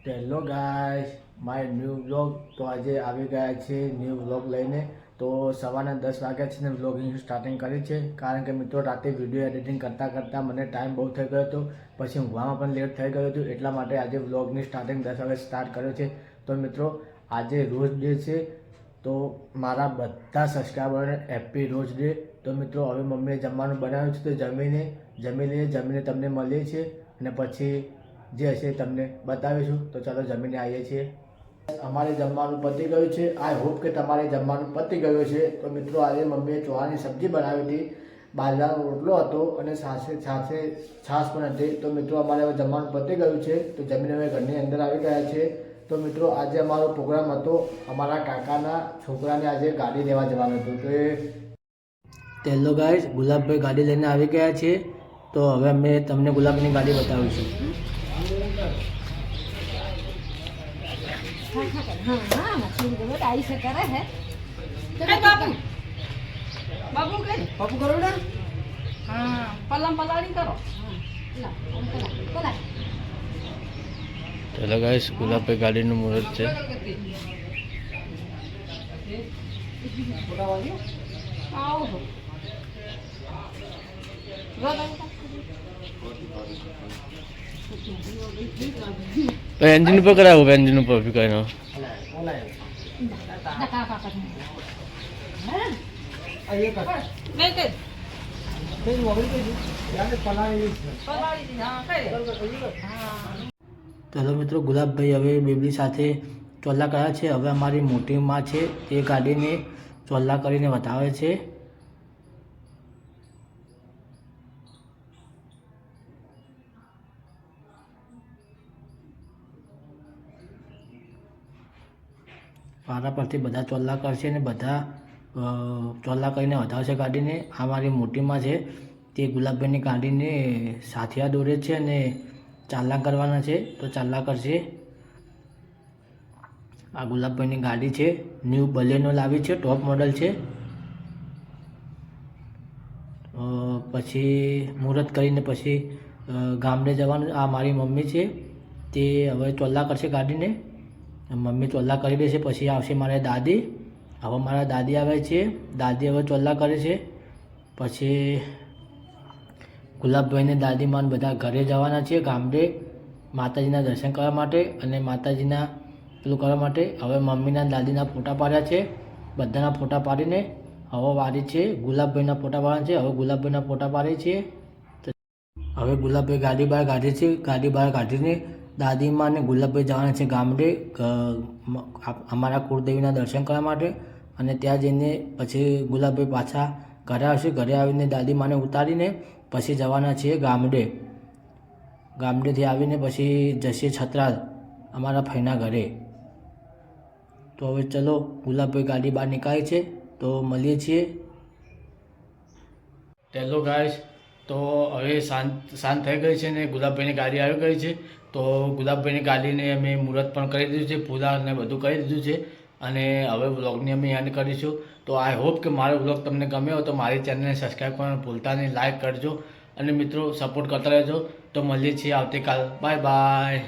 Hello guys, my new vlog. તો આજે આવી ગયા છે ન્યૂ વ્લોગ લઈને. તો સવારના 10 વાગ્યા છે ને વ્લોગિંગ સ્ટાર્ટિંગ કરી છે, કારણ કે મિત્રો રાતે વિડીયો એડિટિંગ કરતાં કરતાં મને ટાઈમ બહુ થઈ ગયો હતો, પછી ઊંઘવામાં પણ લેટ થઈ ગયું હતું. એટલા માટે આજે વ્લોગની સ્ટાર્ટિંગ 10 વાગે સ્ટાર્ટ કર્યો છે. તો મિત્રો આજે રોઝ ડે છે, તો મારા બધા સબસ્ક્રાઈબરોને હેપી રોઝ ડે. તો મિત્રો હવે મમ્મીએ જમવાનું બનાવ્યું છે, તો જમીને તમને મળીએ છીએ અને પછી જે હશે તમને બતાવીશું. તો ચાલો જમીને આવીએ છીએ. અમારે જમવાનું પતી ગયું છે. આઈ હોપ કે તમારે જમવાનું પતી ગયું છે. તો મિત્રો આજે મમ્મીએ ચોળાની સબ્જી બનાવી હતી, બાજરાનો રોટલો હતો અને છાશ પણ હતી. તો મિત્રો અમારે હવે જમવાનું પતી ગયું છે, તો જમીને હવે ઘરની અંદર આવી ગયા છે. તો મિત્રો આજે અમારો પ્રોગ્રામ હતો, અમારા કાકાના છોકરાને આજે ગાડી લેવા જવાનું હતું. તો એ હેલો ગાઈસ, ગુલાબભાઈ ગાડી લઈને આવી ગયા છે. તો હવે અમે તમને ગુલાબની ગાડી બતાવીશું. બાબુ કરો ને. હા, પલાળી કરો. ચલો ગાઈસ, ગુલાબભાઈ ગાડીનું મુહૂર્ત છે. એન્જિન ઉપર કરાવો, એન્જિન ઉપર ફિકાનો ચલો મિત્રો, ગુલાબભાઈ હવે બેબી સાથે ચોલ્લા કર્યા છે. હવે અમારી મોટી માં છે એ ગાડીને ચોલ્લા કરીને બતાવે છે. પારા પરથી બધા ચોલ્લા કરશે અને બધા ચોલ્લા કરીને વધારશે ગાડીને. આ મારી મોટીમાં છે, તે ગુલાબભાઈની ગાડીને સાથિયા દોરે છે અને ચાલ્લા કરવાના છે, તો ચાલ્લા કરશે. આ ગુલાબભાઈની ગાડી છે, ન્યૂ બલેનો લાવી છે, ટોપ મોડલ છે. પછી મુહૂર્ત કરીને પછી ગામડે જવાનું. આ મારી મમ્મી છે, તે હવે ચોલ્લા કરશે ગાડીને. મમ્મી ચોલ્લા કરી દેશે, પછી આવશે મારા દાદી. હવે મારા દાદી આવે છે, દાદી હવે ચોલ્લા કરે છે. પછી ગુલાબભાઈને દાદીમાન બધા ઘરે જવાના છે, ગામડે માતાજીના દર્શન કરવા માટે અને માતાજીના પેલું કરવા માટે. હવે મમ્મીના દાદીના ફોટા પાડ્યા છે, બધાના ફોટા પાડીને હવે વારી છે ગુલાબભાઈના ફોટા પાડ્યા છે. હવે ગુલાબભાઈના ફોટા પાડે છે. હવે ગુલાબભાઈ ગાડી બહાર કાઢે છે. ગાડી બહાર કાઢીને દાદીમાં અને ગુલાબભાઈ જવાના છે ગામડે અમારા કુળદેવીના દર્શન કરવા માટે. અને ત્યાં જઈને પછી ગુલાબભાઈ પાછા ઘરે આવશે. ઘરે આવીને દાદીમાને ઉતારીને પછી જવાના છીએ ગામડે. ગામડેથી આવીને પછી જશે છત્રાલ અમારા ફઈના ઘરે. તો હવે ચલો, ગુલાબભાઈ ગાડી બહાર નીકળે છે, તો મળીએ છીએ. હેલો ગાઈસ, તો હવે શાંત થઈ ગઈ છે ને ગુલાબભાઈની ગાડી આવી ગઈ છે. તો ગુલાબભાઈની ગાડીને અમે મુહૂર્ત પણ કરી દીધું છે, પૂજા અને બધું કરી દીધું છે. અને હવે વ્લોગની અમે એન્ડ કરીશું. તો આઈ હોપ કે મારો વ્લોગ તમને ગમ્યો હોય તો મારી ચેનલને સબસ્ક્રાઈબ કરવાનું ભૂલતા નહીં, લાઈક કરજો અને મિત્રો સપોર્ટ કરતા રહેજો. તો મળીએ છીએ આવતીકાલ. Bye bye.